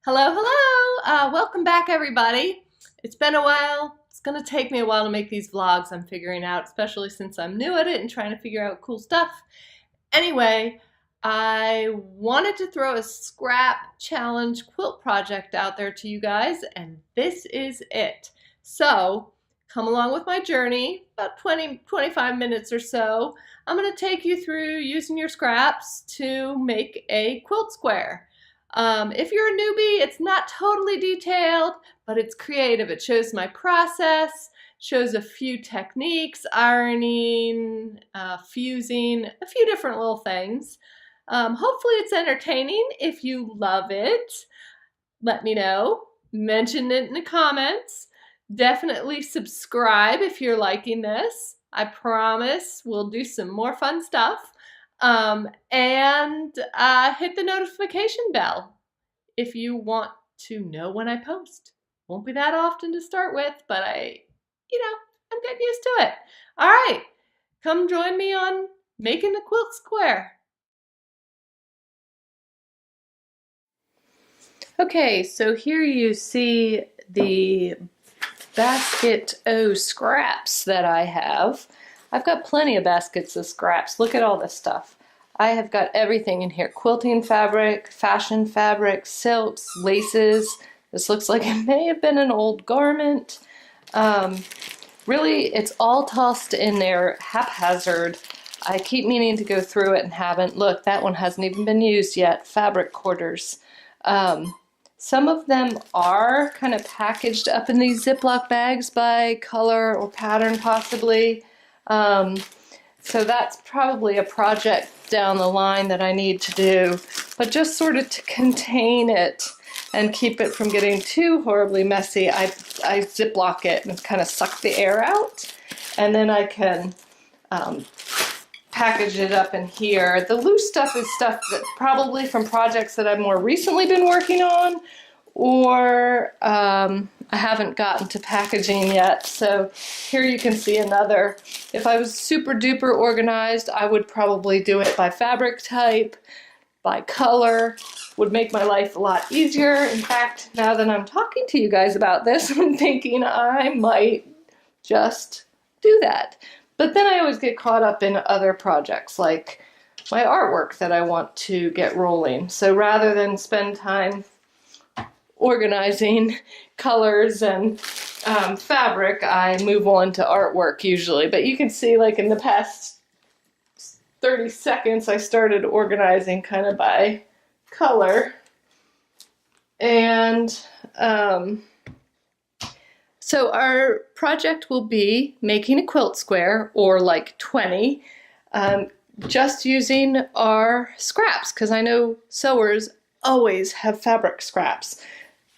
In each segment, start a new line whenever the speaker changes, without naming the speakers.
Hello, hello! Welcome back, everybody. It's been a while. It's going to take me a while to make these vlogs, I'm figuring out, especially since I'm new at it and trying to figure out cool stuff. Anyway, I wanted to throw a scrap challenge quilt project out there to you guys, and this is it. So, come along with my journey, about 25 minutes or so. I'm going to take you through using your scraps to make a quilt square. If you're a newbie, it's not totally detailed, but it's creative. It shows my process, shows a few techniques, ironing, fusing, a few different little things. Hopefully it's entertaining. If you love it, let me know. Mention it in the comments. Definitely subscribe if you're liking this. I promise we'll do some more fun stuff. And hit the notification bell if you want to know when I post. Won't be that often to start with, but I'm getting used to it. All right, come join me on making the quilt square. Okay, so here you see the basket of scraps that I have. I've got plenty of baskets of scraps. Look at all this stuff. I have got everything in here. Quilting fabric, fashion fabric, silks, laces. This looks like it may have been an old garment. Really, it's all tossed in there haphazard. I keep meaning to go through it and haven't. Look, that one hasn't even been used yet. Fabric quarters. Some of them are kind of packaged up in these Ziploc bags by color or pattern possibly. So that's probably a project down the line that I need to do. But just sort of to contain it and keep it from getting too horribly messy, I Ziploc it and kind of suck the air out. And then I can package it up in here. The loose stuff is stuff that probably from projects that I've more recently been working on, or I haven't gotten to packaging yet. So here you can see another. If I was super duper organized, I would probably do it by fabric type, by color. Would make my life a lot easier. In fact, now that I'm talking to you guys about this, I'm thinking I might just do that. But then I always get caught up in other projects like my artwork that I want to get rolling. So rather than spend time organizing colors and fabric, I move on to artwork usually. But you can see, like, in the past 30 seconds, I started organizing kind of by color. And so our project will be making a quilt square, or like 20, just using our scraps, because I know sewers always have fabric scraps.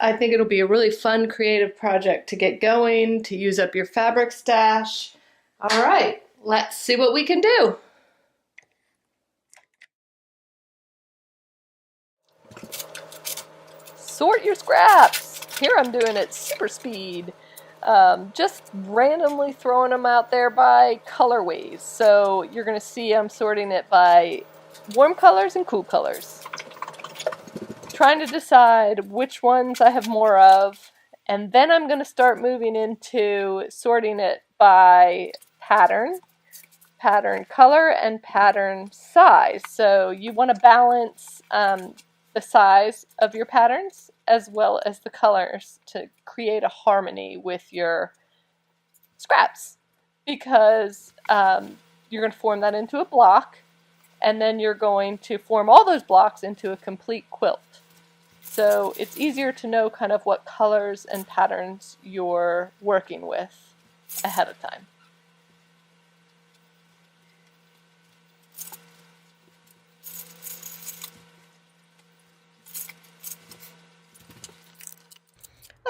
I think it'll be a really fun, creative project to get going, to use up your fabric stash. All right, let's see what we can do. Sort your scraps. Here I'm doing it super speed. Just randomly throwing them out there by colorways. So you're going to see I'm sorting it by warm colors and cool colors. Trying to decide which ones I have more of, and then I'm going to start moving into sorting it by pattern color, and pattern size. So you want to balance the size of your patterns as well as the colors to create a harmony with your scraps, because you're going to form that into a block, and then you're going to form all those blocks into a complete quilt. So it's easier to know kind of what colors and patterns you're working with ahead of time.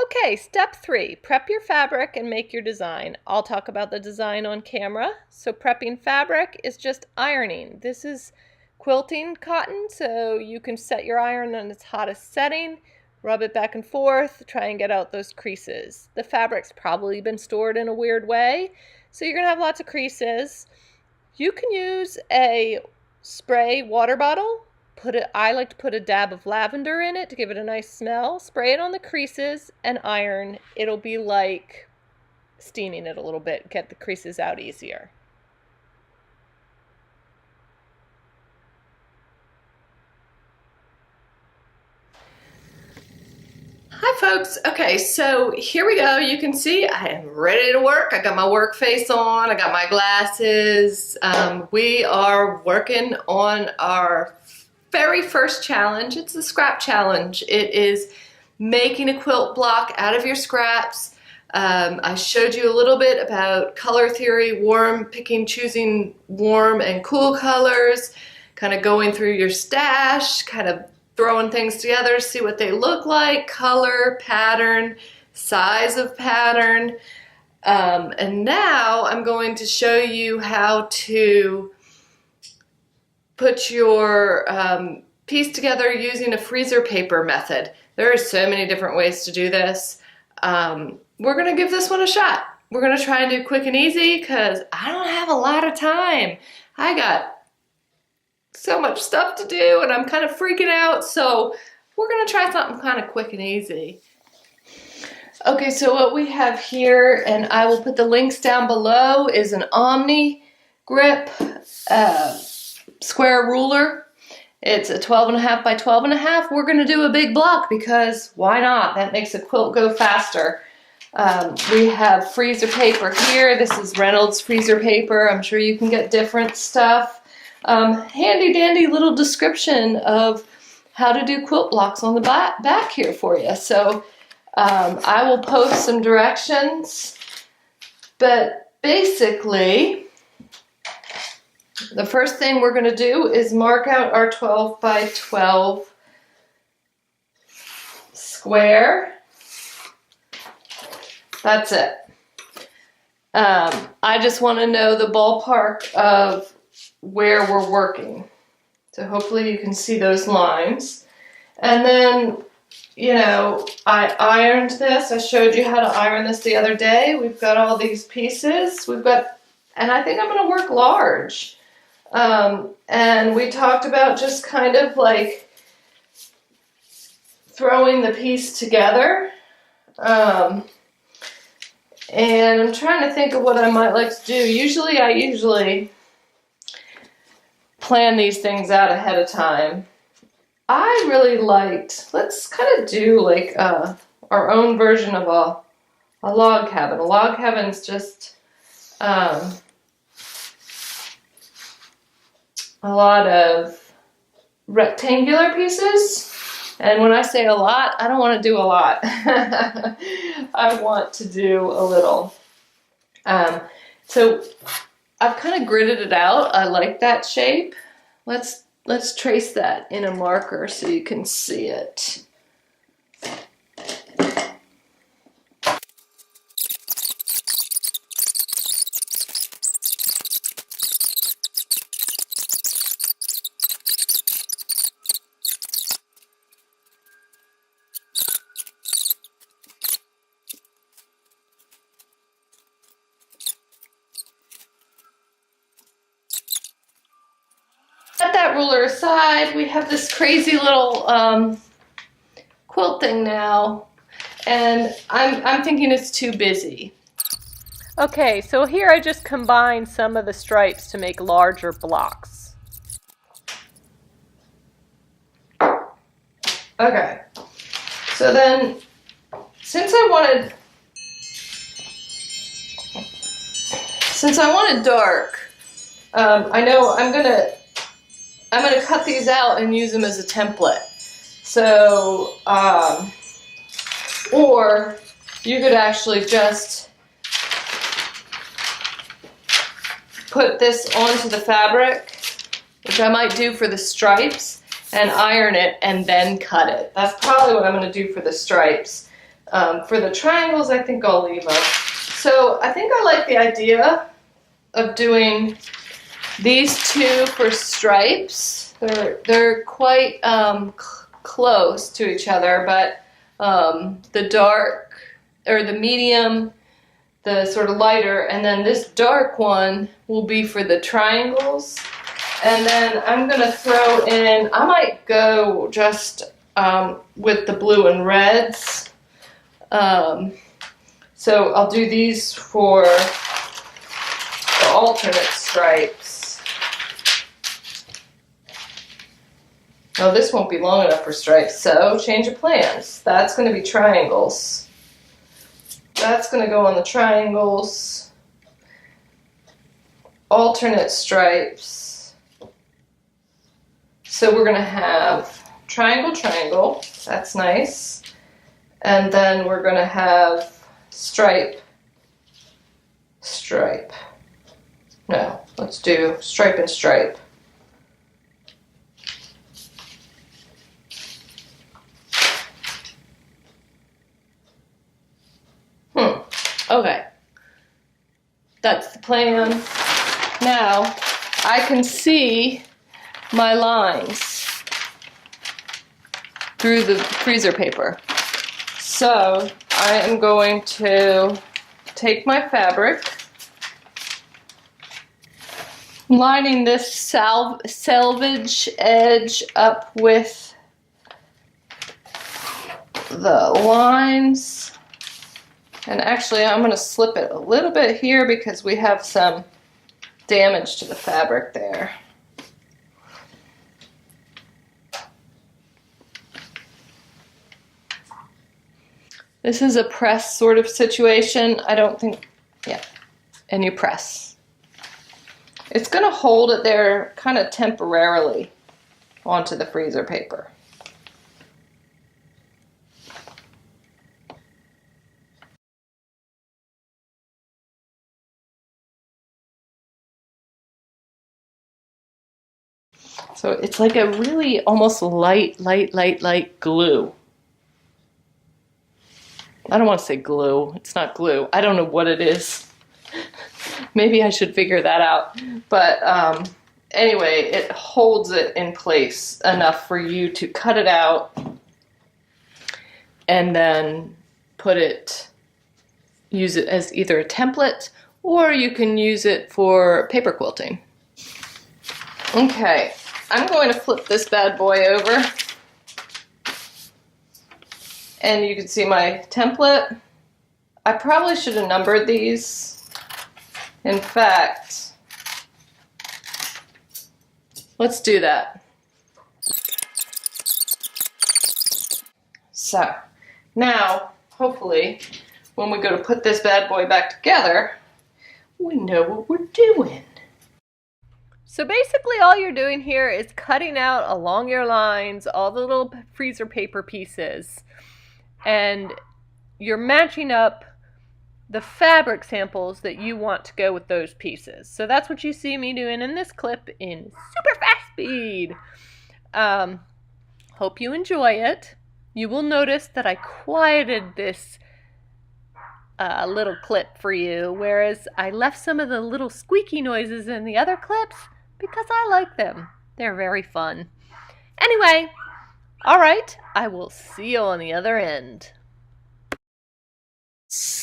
Okay, step 3, prep your fabric and make your design. I'll talk about the design on camera. So prepping fabric is just ironing. This is quilting cotton, so you can set your iron on its hottest setting, rub it back and forth, try and get out those creases. The fabric's probably been stored in a weird way, so you're gonna have lots of creases. You can use a spray water bottle I like to put a dab of lavender in it to give it a nice smell. Spray it on the creases and iron. It'll be like steaming it a little bit, get the creases out easier. Hi folks, okay, so here we go. You can see I am ready to work. I got my work face on, I got my glasses. We are working on our very first challenge. It's the scrap challenge. It is making a quilt block out of your scraps. I showed you a little bit about color theory, choosing warm and cool colors, kind of going through your stash, kind of throwing things together, see what they look like, color, pattern, size of pattern. And now I'm going to show you how to put your piece together using a freezer paper method. There are so many different ways to do this. We're gonna give this one a shot. We're gonna try and do quick and easy because I don't have a lot of time. I got so much stuff to do and I'm kind of freaking out, so we're gonna try something kind of quick and easy. Okay, so what we have here, and I will put the links down below, is an Omni grip square ruler. It's a 12.5 by 12.5. We're gonna do a big block because why not? That makes a quilt go faster. We have freezer paper here. This is Reynolds freezer paper. I'm sure you can get different stuff. Handy dandy little description of how to do quilt blocks on the back here for you. So I will post some directions, but basically the first thing we're going to do is mark out our 12 by 12 square. That's it. I just want to know the ballpark of where we're working. So hopefully you can see those lines. And then, you know, I ironed this. I showed you how to iron this the other day. We've got all these pieces. And I think I'm going to work large. And we talked about just kind of like throwing the piece together. And I'm trying to think of what I might like to do. I usually plan these things out ahead of time. I really liked, let's kind of do like our own version of a log cabin. A log cabin's just a lot of rectangular pieces. And when I say a lot, I don't want to do a lot. I want to do a little. So I've kind of gridded it out. I like that shape. Let's trace that in a marker so you can see it. Set that ruler aside. We have this crazy little quilt thing now, and I'm thinking it's too busy. Okay, so here I just combined some of the stripes to make larger blocks. Okay, so then since I wanted dark, I know I'm gonna cut these out and use them as a template. So, or you could actually just put this onto the fabric, which I might do for the stripes, and iron it and then cut it. That's probably what I'm going to do for the stripes. For the triangles, I think I'll leave them. So I think I like the idea of doing these two for stripes. They're quite close to each other, but the dark, or the medium, the sort of lighter, and then this dark one will be for the triangles. And then I'm going to throw in, I might go just with the blue and reds. So I'll do these for the alternate stripes. Oh, this won't be long enough for stripes, so change of plans. That's going to be triangles. That's going to go on the triangles. Alternate stripes. So we're going to have triangle, triangle. That's nice. And then we're going to have stripe, stripe. No, let's do stripe and stripe. Okay. That's the plan. Now, I can see my lines through the freezer paper. So, I am going to take my fabric, lining this selvage edge up with the lines. And actually, I'm going to slip it a little bit here because we have some damage to the fabric there. This is a press sort of situation. I don't think, yeah, and you press. It's going to hold it there kind of temporarily onto the freezer paper. So it's like a really almost light glue. I don't want to say glue. It's not glue. I don't know what it is. Maybe I should figure that out. But anyway, it holds it in place enough for you to cut it out and then use it as either a template or you can use it for paper quilting. Okay. I'm going to flip this bad boy over and you can see my template. I probably should have numbered these. In fact, let's do that. So now, hopefully, when we go to put this bad boy back together, we know what we're doing. So basically all you're doing here is cutting out along your lines all the little freezer paper pieces and you're matching up the fabric samples that you want to go with those pieces. So that's what you see me doing in this clip in super fast speed. Hope you enjoy it. You will notice that I quieted this little clip for you, whereas I left some of the little squeaky noises in the other clips because I like them. They're very fun. Anyway, all right, I will see you on the other end.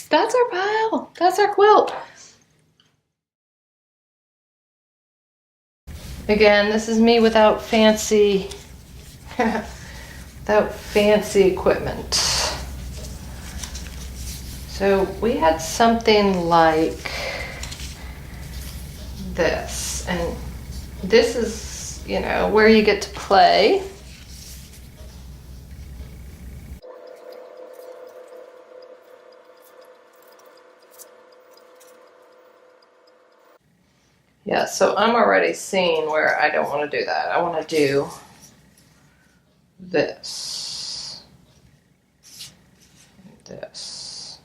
That's our pile. That's our quilt. Again, this is me without fancy equipment. So we had something like this, and this is, you know, where you get to play. Yeah, so I'm already seeing where I don't want to do that. I want to do this. And this.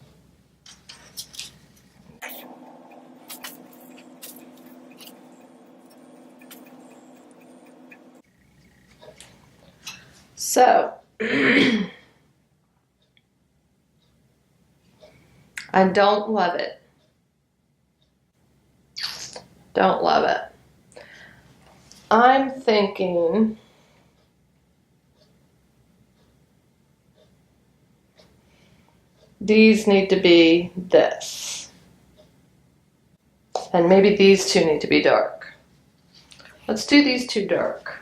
So, I don't love it. Don't love it. I'm thinking these need to be this. And maybe these two need to be dark. Let's do these two dark.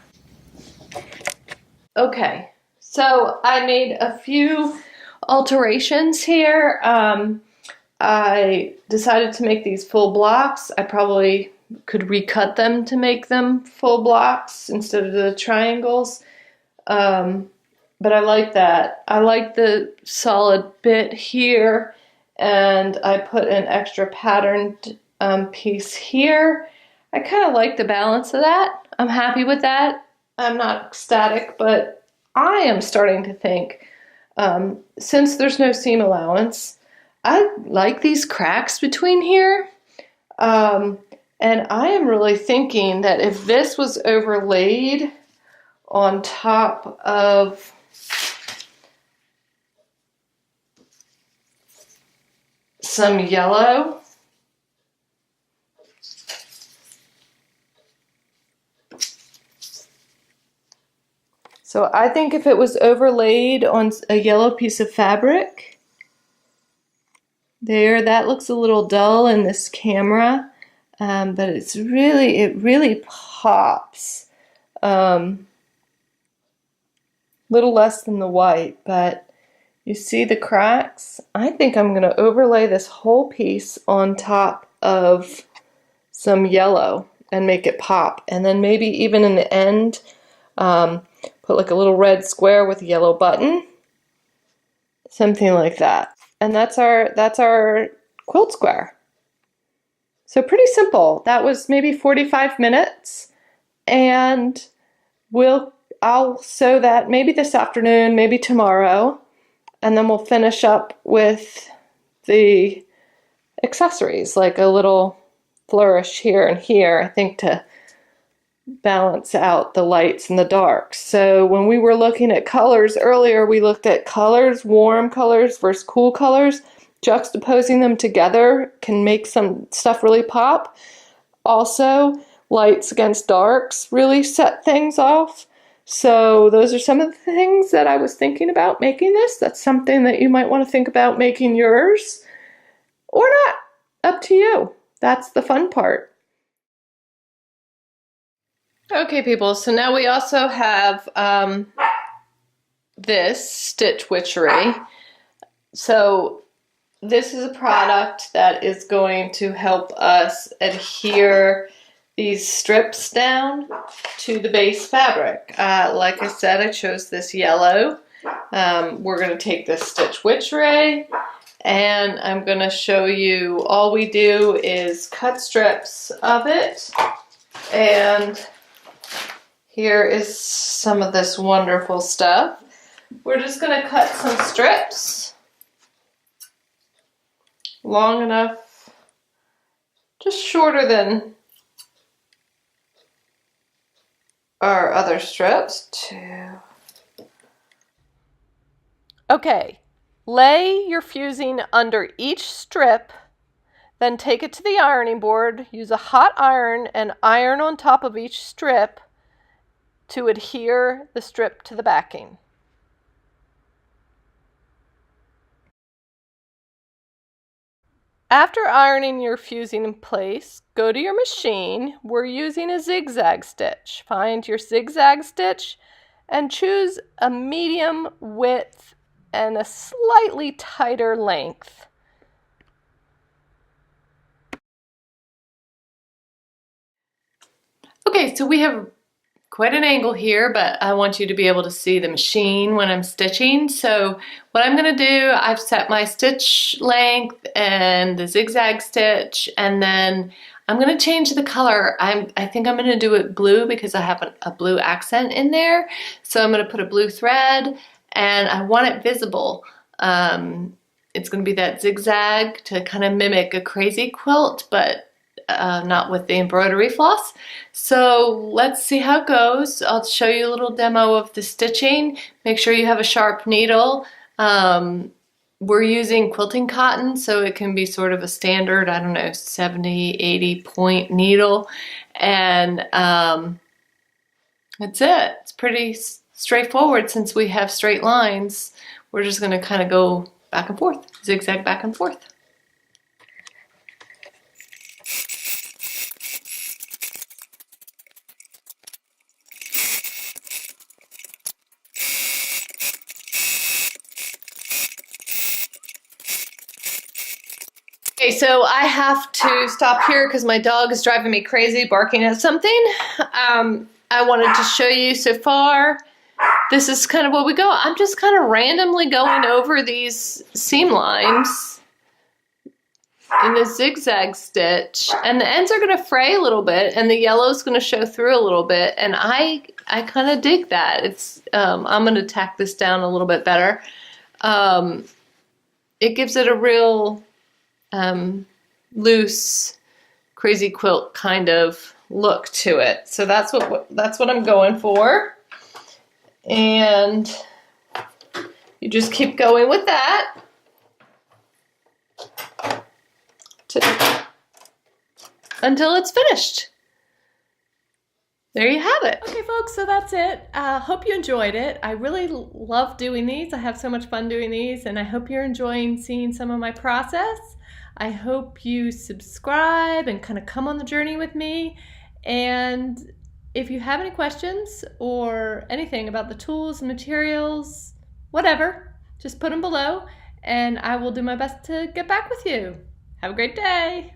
Okay, so I made a few alterations here. I decided to make these full blocks. I probably could recut them to make them full blocks instead of the triangles. But I like that. I like the solid bit here, and I put an extra patterned piece here. I kind of like the balance of that. I'm happy with that. I'm not ecstatic, but I am starting to think, since there's no seam allowance, I like these cracks between here. And I am really thinking that if this was overlaid on top of some yellow, so I think if it was overlaid on a yellow piece of fabric, there, that looks a little dull in this camera, but it really pops. Little less than the white, but you see the cracks? I think I'm going to overlay this whole piece on top of some yellow and make it pop, and then maybe even in the end put like a little red square with a yellow button, something like that. And that's our quilt square. So pretty simple. That was maybe 45 minutes, and I'll sew that maybe this afternoon, maybe tomorrow, and then we'll finish up with the accessories, like a little flourish here and here, I think, to balance out the lights and the darks. So when we were looking at colors earlier, we looked at colors, warm colors versus cool colors. Juxtaposing them together can make some stuff really pop. Also, lights against darks really set things off. So those are some of the things that I was thinking about making this. That's something that you might want to think about making yours, or not. Up to you. That's the fun part. Okay, people, so now we also have this Stitch Witchery. So this is a product that is going to help us adhere these strips down to the base fabric. Like I said, I chose this yellow. We're going to take this Stitch Witchery, and I'm going to show you, all we do is cut strips of it, and here is some of this wonderful stuff. We're just going to cut some strips long enough, just shorter than our other strips too. Okay, lay your fusing under each strip, then take it to the ironing board, use a hot iron and iron on top of each strip to adhere the strip to the backing. After ironing your fusing in place, go to your machine. We're using a zigzag stitch. Find your zigzag stitch and choose a medium width and a slightly tighter length. Okay, so we have quite an angle here, but I want you to be able to see the machine when I'm stitching. So what I'm going to do, I've set my stitch length and the zigzag stitch, and then I'm going to change the color. I think I'm going to do it blue because I have a blue accent in there. So I'm going to put a blue thread, and I want it visible. It's going to be that zigzag to kind of mimic a crazy quilt, but not with the embroidery floss. So let's see how it goes. I'll show you a little demo of the stitching. Make sure you have a sharp needle. We're using quilting cotton, so it can be sort of a standard, I don't know, 70, 80 point needle. And that's it. It's pretty straightforward since we have straight lines. We're just going to kind of go back and forth, zigzag back and forth. Okay, so I have to stop here because my dog is driving me crazy barking at something. I wanted to show you so far. This is kind of what we go. I'm just kind of randomly going over these seam lines in the zigzag stitch, and the ends are going to fray a little bit and the yellow is going to show through a little bit, and I kind of dig that. It's I'm going to tack this down a little bit better. It gives it a real loose crazy quilt kind of look to it, so that's what I'm going for. And you just keep going with that until it's finished. There you have it. Okay folks, so that's it. Hope you enjoyed it. I really love doing these. I have so much fun doing these, and I hope you're enjoying seeing some of my process. I hope you subscribe and kind of come on the journey with me. And if you have any questions or anything about the tools and materials, whatever, just put them below and I will do my best to get back with you. Have a great day.